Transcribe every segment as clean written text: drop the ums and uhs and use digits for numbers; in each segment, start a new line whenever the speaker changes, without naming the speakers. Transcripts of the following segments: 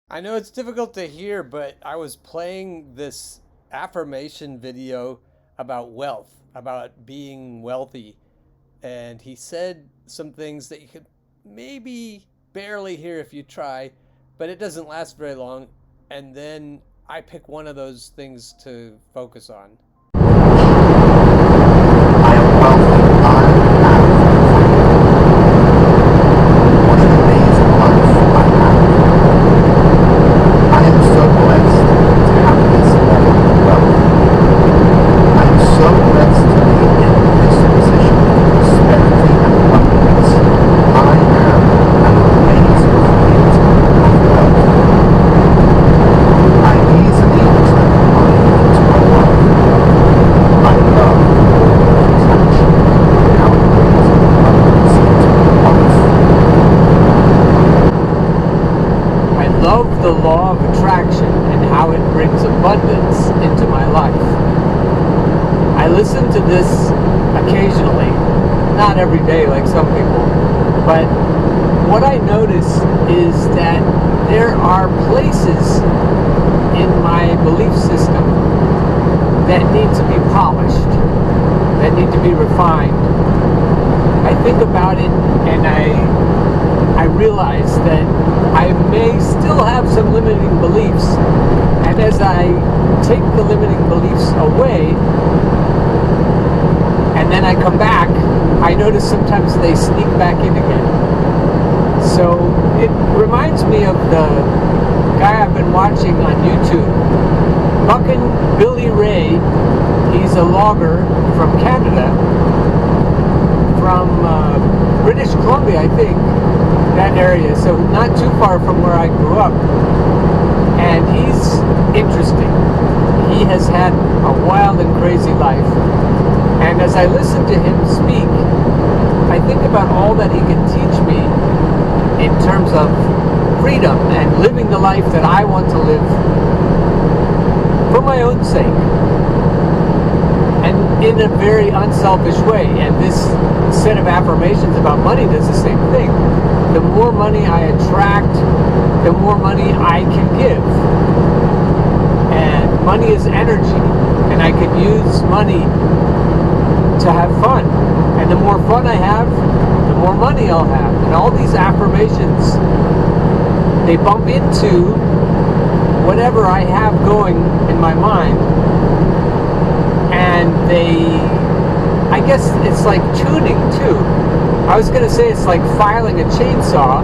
I know it's difficult to hear, but I was playing this affirmation video about wealth, about being wealthy, and he said some things that you could maybe barely hear if you try, but it doesn't last very long. And then I pick one of those things to focus on.
I am wealthy. What an amazing life I have. I am so blessed to have this level of wealth. I am so blessed to be in this position of prosperity and abundance. I am an amazing creator of wealth. I easily turn money into my life. I love attraction and how it brings abundance into my life.
I love the law of attraction and how it brings abundance into my life. I listen to this occasionally, not every day like some people, but what I notice is that there are places in my belief system that need to be polished, that need to be refined. I think about it and I realize that I may still have some limiting beliefs, and as I take the limiting beliefs away and then I come back, I notice sometimes they sneak back in again. So it reminds me of the guy I've been watching on YouTube, Buckin' Billy Ray. He's a logger from Canada, from British Columbia, I think, that area, so not too far from where I grew up. And he's interesting. He has had a wild and crazy life. And as I listen to him speak, I think about all that he can teach me in terms of freedom and living the life that I want to live for my own sake, and in a very unselfish way. And this set of affirmations about money does the same thing. The more money I attract, the more money I can give. And money is energy, and I can use money to have fun. And the more fun I have, the more money I'll have. And all these affirmations, they bump into whatever I have going in my mind, and I guess it's like tuning too. I was going to say it's like filing a chainsaw,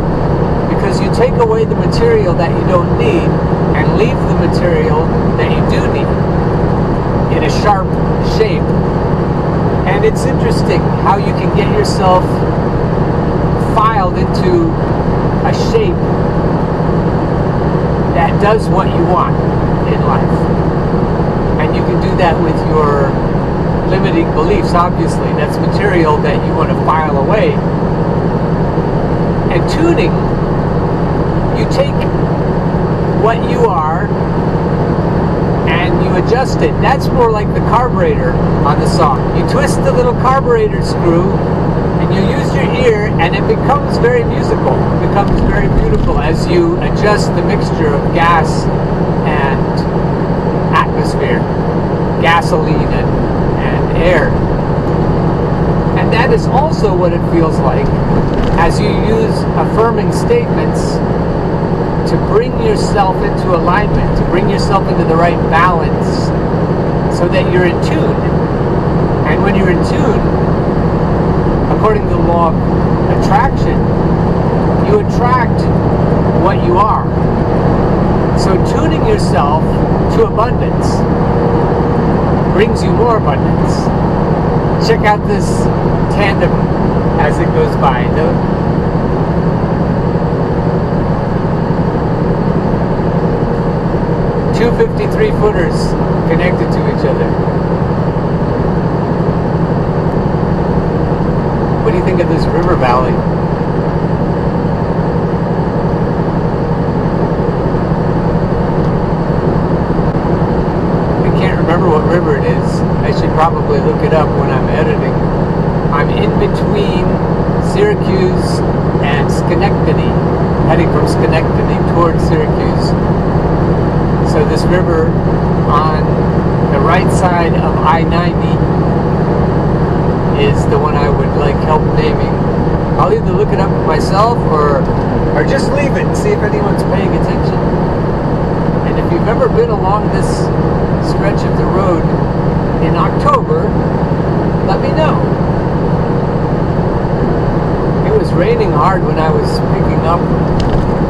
because you take away the material that you don't need and leave the material that you do need in a sharp shape. And it's interesting how you can get yourself filed into a shape that does what you want in life. And you can do that with your limiting beliefs. Obviously, that's material that you want to file away. And tuning, you take what you are and you adjust it. That's more like the carburetor on the song. You twist the little carburetor screw and you use your ear, and it becomes very musical. It becomes very beautiful as you adjust the mixture of gas and atmosphere, gasoline and air. And that is also what it feels like as you use affirming statements to bring yourself into alignment, to bring yourself into the right balance so that you're in tune. And when you're in tune, according to the law of attraction, you attract what you are. So tuning yourself to abundance brings you more abundance. Check out this tandem as it goes by. Two 53-footers connected to each other. What do you think of this river valley? I can't remember what river it is. I should probably look it up when I'm editing. I'm in between Syracuse and Schenectady, heading from Schenectady towards Syracuse. river on the right side of I-90 is the one I would like help naming. I'll either look it up myself or just leave it and see if anyone's paying attention. And if you've ever been along this stretch of the road in October, let me know. It was raining hard when I was picking up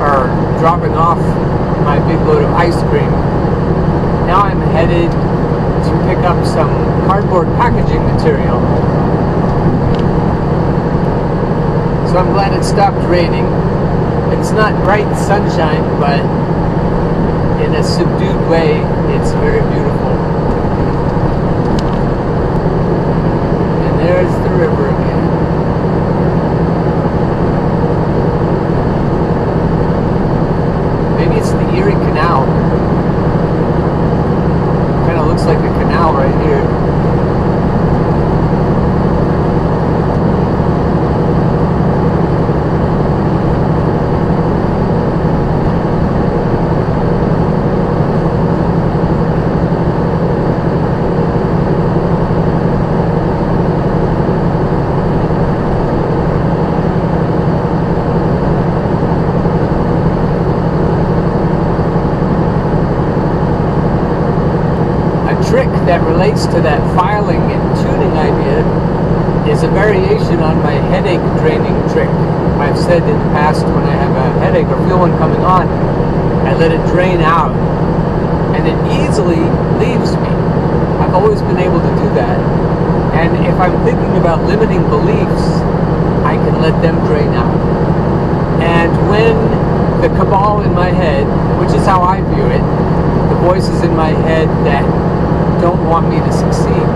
or dropping off my big load of ice cream. Now I'm headed to pick up some cardboard packaging material. So I'm glad it stopped raining. It's not bright sunshine, but in a subdued way, it's very beautiful. And there's the river again. Maybe it's the Erie Canal. Kind of looks like a canal right here. That relates to that filing and tuning idea is a variation on my headache draining trick. I've said in the past when I have a headache or feel one coming on, I let it drain out and it easily leaves me. I've always been able to do that. And if I'm thinking about limiting beliefs, I can let them drain out. And when the cabal in my head, which is how I view it, the voices in my head that don't want me to succeed,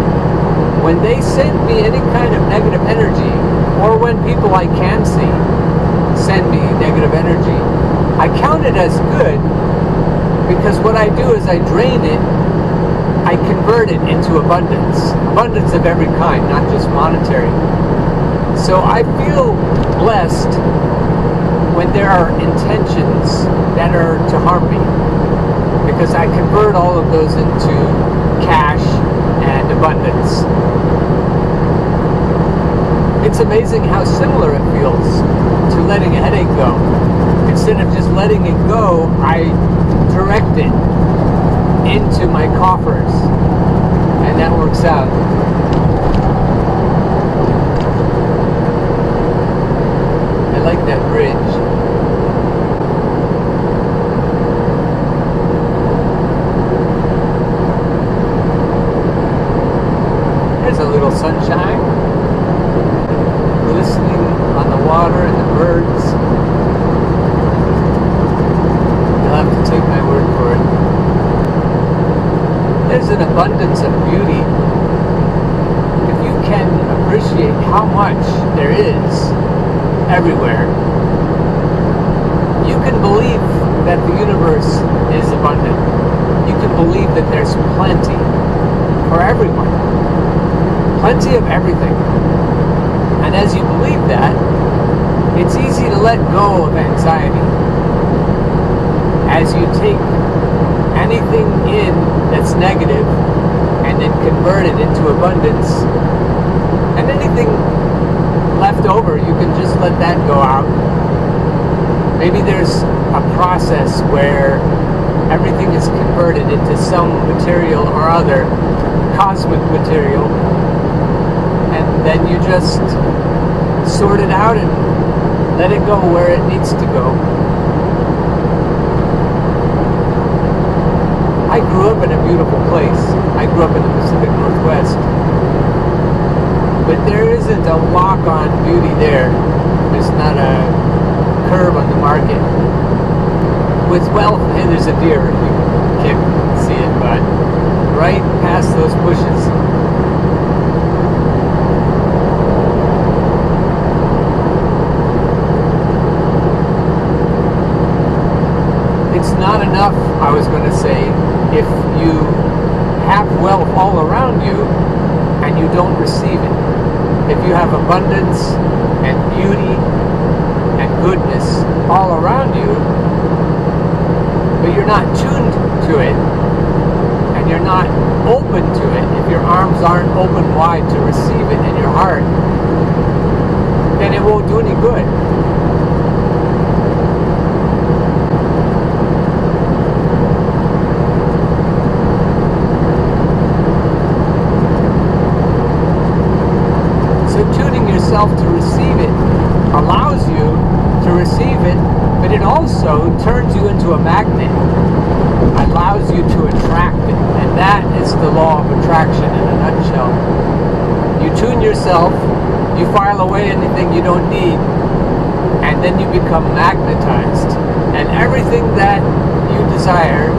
when they send me any kind of negative energy, or when people I can see send me negative energy, I count it as good, because what I do is I drain it, I convert it into abundance of every kind, not just monetary. So I feel blessed when there are intentions that are to harm me, because I convert all of those into cash and abundance. It's amazing how similar it feels to letting a headache go. Instead of just letting it go, I direct it into my coffers, and that works out. I like that bridge. There's a little sunshine, glistening on the water and the birds. You'll have to take my word for it. There's an abundance of beauty. If you can appreciate how much there is everywhere, you can believe that the universe is abundant. You can believe that there's plenty for everyone. Plenty of everything. And as you believe that, it's easy to let go of anxiety. As you take anything in that's negative and then convert it into abundance, and anything left over, you can just let that go out. Maybe there's a process where everything is converted into some material or other, cosmic material, and then you just sort it out and let it go where it needs to go. I grew up in a beautiful place. I grew up in the Pacific Northwest. But there isn't a walk-on beauty there. There's not a curve on the market. With wealth, and there's a deer. You can't see it, but right past those bushes, it's not enough, I was going to say, if you have wealth all around you and you don't receive it. If you have abundance and beauty and goodness all around you, but you're not tuned to it, open to it, if your arms aren't open wide to receive it in your heart, then it won't do any good. So tuning yourself to receive it allows you to receive it, but it also turns you into a magnet, allows you to attract it, and that is the law of attraction in a nutshell. You tune yourself, you file away anything you don't need, and then you become magnetized, and everything that you desire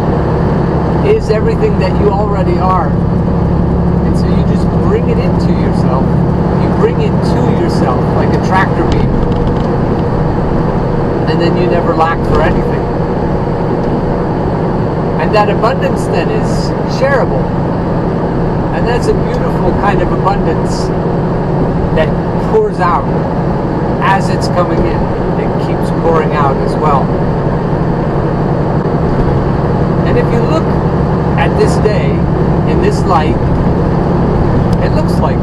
is everything that you already are, and so you just bring it into yourself. You bring it to yourself like a tractor beam, and then you never lack for anything. And that abundance then is shareable. And that's a beautiful kind of abundance that pours out as it's coming in. It keeps pouring out as well. And if you look at this day in this light, it looks like